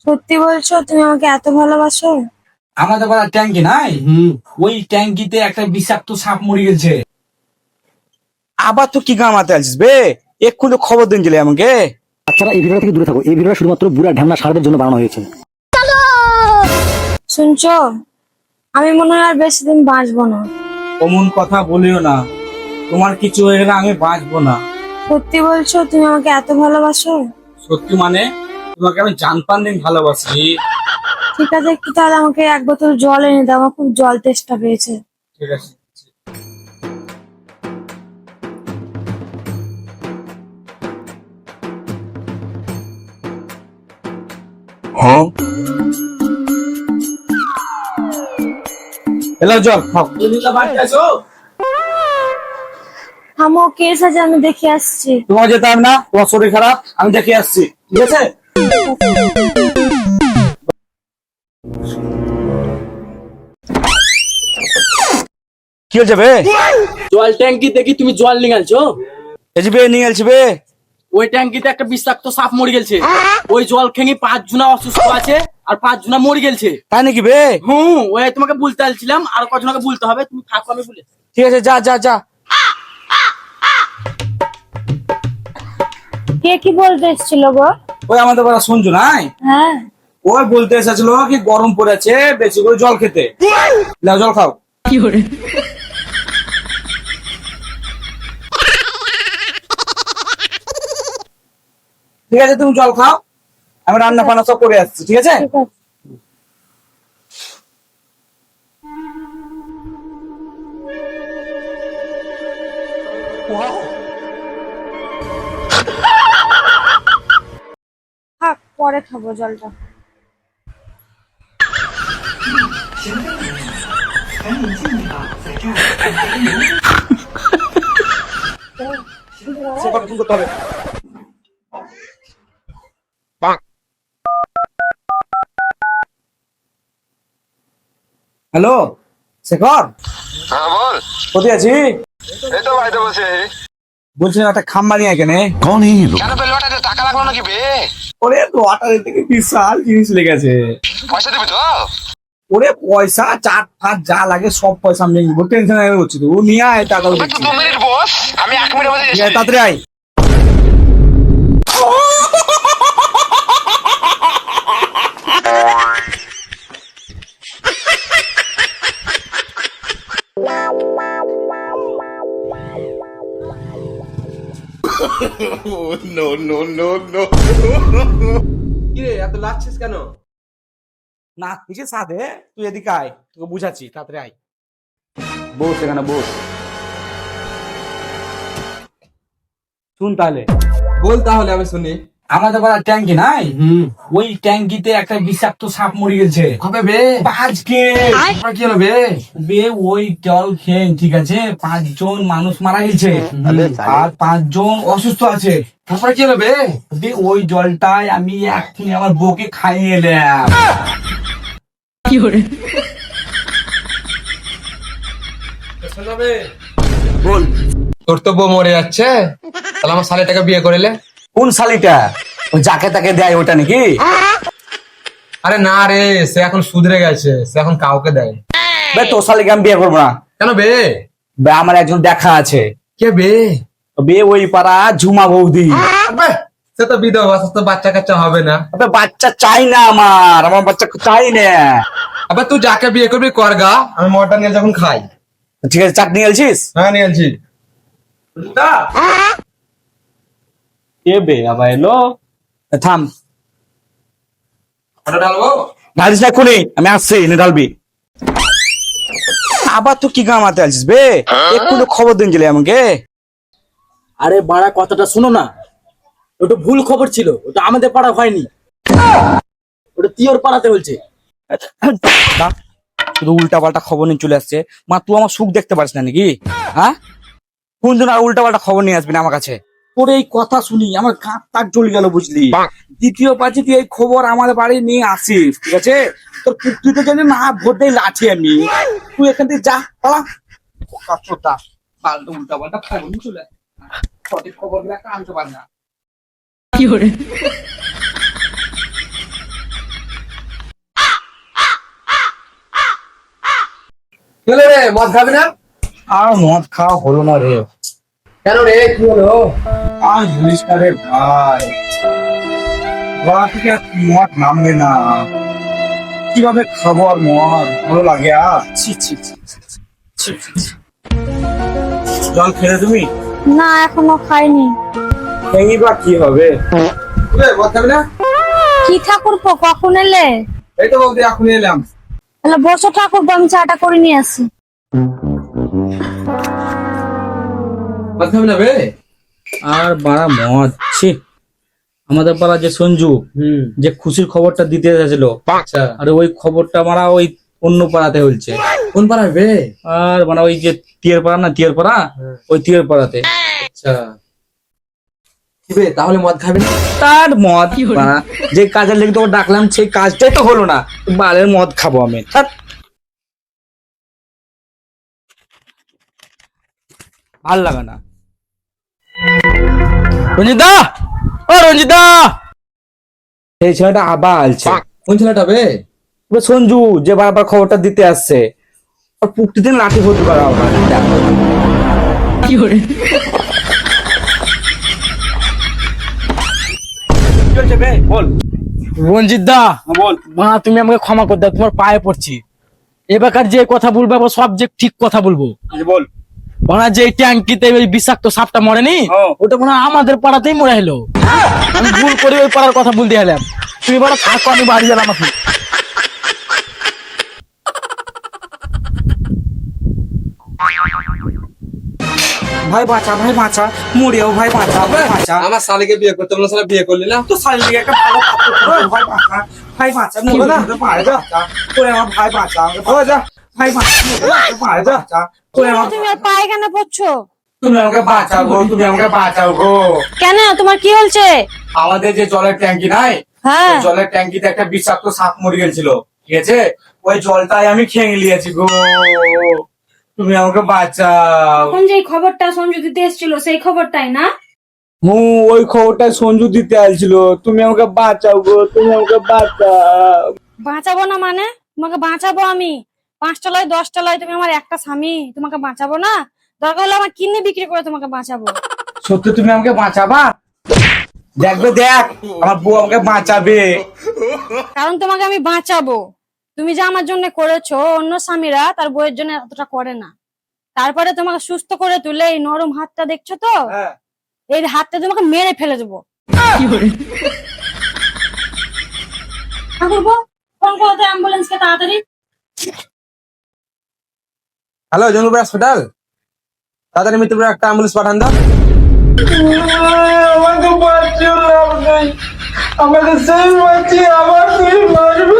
সত্যি বলছো তুমি আমাকে এত ভালোবাসো? আমাদের পাড়ার ট্যাঙ্কি নাই, ওই ট্যাঙ্কিতে একটা বিষাক্ত সাপ মরে গেছে। আবার তো কি গামাতে আছিস বে? এক্ষুনি খবর দিন গেলে আমাকে। বাচ্চারা এই ভিডিওটা থেকে দূরে থাকো। এই ভিডিওটা শুধুমাত্র বুড়া ঢ্যামনা সারদের জন্য বানানো হয়েছে। শুনছো, আমি মনে হয় আর বেশি দিন বাঁচবো না। অমন কথা বলিও না, তোমার কিছু হয়ে গেলে আমি বাঁচবো না। সত্যি বলছো তুমি আমাকে এত ভালোবাসো? সত্যি মানে তোমাকে আমি জান প্রাণ দিন ভালোবাসি। ঠিক আছে, একটু তাহলে আমাকে এক বোতল জল এনে দাও, আমার খুব জল তেষ্টা পেয়েছে। ঠিক আছে। এলো জল খাও। বাড়িতে আসো। থামো, কেস আছে, আমি দেখে আসছি। তোমার যেতে হবে না, তোমার শরীর খারাপ, আমি দেখে আসছি। ঠিক আছে। কি হয়েছে বে? জল ট্যাঙ্কি দেখি তুমি জল নিগালছো। এই যে বে নিয়ে গেছি বে। ওই ট্যাঙ্কিতে একটা বিষাক্ত সাপ মরে গেছে। ওই জল খেয়ে 5 জনা অসুস্থ আছে আর 5 জনা মরে গেছে। তাই নাকি বে? ওই তোমাকে বলতে আসছিলাম, আর কজনকে বলতে হবে, তুমি থাকো আমি বলে। ঠিক আছে, যা যা যা। কে কি বলতে এসেছিল গো? ওই আমাদের পাড়া সঞ্জু নাই, হ্যাঁ, ওই বলতে এসেছিল কি গরম পড়েছে, বেশি করে জল খেতে। নাও জল খাও। ঠিক আছে, তুমি জল খাও, আমি রান্না ফান্না সব করে আসছি। ঠিক আছে। ঠিক আছে। থাক, পরে খাবো জলটা। সেবার ফোন করতে হবে। হ্যালো শেখর, হ্যাঁ বল। কোথায় আছি? এই তো বাড়িতে বসে। বলছিলাম একটা খাম্বা নিয়ে এখানে। কেন বে লটাতে টাকা লাগলো নাকি বে? ওরে লটারি থেকে বিশাল জিনিস লেগেছে। পয়সা দিবি তো? ওরে পয়সা চাট ফাট যা লাগে সব পয়সা আমি নিয়ে টেনশন হচ্ছে তো। ও নিয়ে আয় টাকা তুই 2 মিনিট বস, আমি 1 মিনিটের মধ্যে এসে। তাড়াতাড়ি আয়। কিরে এত লাচ্ছিস কেন? না কিছু সাথে, তুই এদিকে আয়, তোকে বুঝাচ্ছি, তাড়াতাড়ি আয়। বস এখানে বস। শুন তাহলে। বল তাহলে আমি শুনি। আমাদের পাড়ার ট্যাঙ্কি নাই, ওই ট্যাঙ্কিতে একটা বিষাক্ত সাপ মরে গেছে। হবে বে? আজকে কি হলো বে? বে ওই জল খেয়ে, ঠিক আছে, 5 জন মানুষ মারা গেছে আর 5 জন অসুস্থ আছে। তারপরে কি হলো বে? বে ওই জলটাই আমি এক্ষুনি আমার বউকে খাইয়ে এলাম। বল। তোর তো বউ মরে যাচ্ছে, তাহলে আমার শালিটাকে বিয়ে করিলে? কোন শালিটা? ওই যাকে তাকে দেয় ওটা নাকি? আরে না রে, সে এখন শুধরে গেছে, সে এখন কাউকে দেয়। বে তোর শালিকে আমি বিয়ে করবো না। কেন বে? বে আমার একজন দেখা আছে। কে বে? বে ওই পাড়া ঝুমা বৌদি। আবে, সে তো বিধবা, সে তো বাচ্চা কাচ্চা হবে না। আবে বাচ্চা চাই না, আমার বাচ্চা চাই না। আবে তুই যাকে বিয়ে করবি কর গা, আমি মটন নিয়ে যখন খাই। ঠিক আছে, চাটনি আলছিস? হ্যাঁ নিয়ে আনছি। কে বে আবার এলো? থাম, ওটা ঢালবো? ঢালিস না এক্ষুনি, আমি আসছি, এনে ঢালবি। আবার তো কি গামাতে আছিস বে? এক্ষুনি খবর দিন গেলে আমাকে। আরে বাড়া কথাটা শোনো না, ওটা ভুল খবর ছিল, ওটা আমাদের পাড়া হয়নি, ওটা তিওর পাড়াতে হয়েছে। শুধু উল্টা পাল্টা খবর নিয়ে চলে আসছে। মা তুই আমার সুখ দেখতে পারিস না নাকি? হ্যাঁ, কোন দিন আর উল্টা পাল্টা খবর নিয়ে আসবি না আমার কাছে। তোর এই কথা শুনি আমার কাঁধ তাক জ্বলে গেল, বুঝলি? দ্বিতীয় পাচ্ছি তুই এই খবর আমাদের বাড়ি নিয়ে আসিস, ঠিক আছে? তোর পুত্রিতে জানি না ভোট দেয় লাঠি আমি। তুই এখান থেকে যা, পালা। পাল্টা উল্টা পাল্টা খবর নিয়ে চলে আসে। সঠিক খবর গুলা আনতে পারে না। চলে রে, মদ খাবি না? আর মদ খাওয়া হলো না রে। কেন রে, কি হলো? আর বলিস না রে ভাই, গলা থেকে আর মদ নামবে না। কিভাবে খাবো আর মদ, ভালো লাগে আর? ছি ছি ছি ছি, ছি, ছি, ছি। জল খেলে তুমি? না এখনো খাইনি। ভেঙি বা কি হবে? মদ খাবি না? কি ঠাকুরপো কখন এলে? এই তো বলতে এখন এলাম। তাহলে বসো ঠাকুরপো, আমি চাটা করে নিয়ে আসি। মদ খাবি না বে? আর বাড়া মদ, ছি। আমাদের পাড়া যে সঞ্জু, যে খুশির খবরটা দিতে এসেছিল, আচ্ছা, আর ওই খবরটা মারা ওই অন্য পাড়াতে হচ্ছে। কোন পাড়ায় বে? আর মানে ওই যে টিয়ার পাড়া না, টিয়ার পাড়া, ওই টিয়ার পাড়াতে। আচ্ছা, কি বে, তাহলে মদ খাবি না? তার মদ বাড়া, যে কাজের লেগে তোকে ডাকলাম সেই কাজটাই তো হলো না, বালের মদ খাবো আমি। ধ্যাৎ। ভাল লাগে না। রঞ্জিতা, ও রঞ্জিতা, এই ছেলেটা আবার আলছে। কোন ছেলেটা বে? এবার সঞ্জু যে বারবার খবরটা দিতে আসছে, আর প্রতিদিন লাঠি ভর্তি করা হবে। কি করে চলছে বে, বল। রঞ্জিত দা, বল। মা তুমি আমাকে ক্ষমা করে দাও, তোমার পায়ে পড়ছি। এবারকার যে কথা বলবো আবার সব যে ঠিক কথা বলবো। বল। ওনা যে ট্যাঙ্কিতে ওই বিষাক্ত সাপটা মরেনি, ওটা মনে হয় আমাদের পাড়াতেই মরে হলো। আমি ভুল করে ওই পাড়ার কথা বলতে গেলাম। তুমি বলো থাকো, আমি বাড়ি গেলাম এখন। ভাই বাঁচা, ভাই বাঁচা, মরিও ভাই বাঁচা, ভাই বাঁচা। আমার শালিকে বিয়ে করতে বললো, শালা বিয়ে করলি না? তো শালির লিগে একটা ভালো পাত্র খুঁজো, ভাই বাঁচা, ভাই বাঁচা, মরে না, ভাই বাঁচা, তোরে আমার ভাই বাঁচা, আমাকে বাঁচা, ভাই বাঁচা, ভাই বাঁচা, তোরে আমার, তুমি আর পায়ে কেন পড়ছো? তুমি আমাকে বাঁচাও গো, তুমি আমাকে বাঁচাও গো। কেন, তোমার কি হয়েছে? আমাদের যে জলের ট্যাঙ্কি নাই, হ্যাঁ, ওই জলের ট্যাঙ্কিতে একটা বিষাক্ত সাপ মরে গেছিল, ঠিক আছে? ওই জলটাই আমি খেয়ে নিয়েছি গো, তুমি আমাকে বাঁচাও। এখন যে খবরটা সঞ্জু দিতে এসেছিল সেই খবরটাই না? ওই খবরটা সঞ্জু দিতে আসছিল, তুমি আমাকে বাঁচাও গো, তুমি আমাকে বাঁচাও। বাঁচাবো না মানে? তোমাকে বাঁচাবো আমি 5 তলায় 10 তলায়, তুমি আমার একটা স্বামী, তোমাকে বাঁচাবো না? দরকার হলে আমার কিডনি বিক্রি করে তোমাকে বাঁচাবো। সত্যি তুমি আমাকে বাঁচাবা? দেখবে দেখ, আমার বউ আমাকে বাঁচাবে। কারণ তোমাকে আমি বাঁচাবো। তুমি যা আমার জন্য করেছো, অন্য স্বামীরা তার বউয়ের জন্য এতটা করে না। তারপরে তোমাকে সুস্থ করে তুলে এই নরম হাতটা দেখছো তো, এই হাতটা তোমাকে মেরে ফেলে দেবো। ঠাকুরপো, ফোন করো তো অ্যাম্বুলেন্সকে তাড়াতাড়ি। হ্যালো, জঙ্গলপুর হসপিটাল, তাড়াতাড়ি মিত্রপুর একটা অ্যাম্বুলেন্স পাঠান দাও। আমাকে বাঁচিয়ে লাভ নেই, আমাকে সেই বাঁচিয়ে আবার তুই মারবে।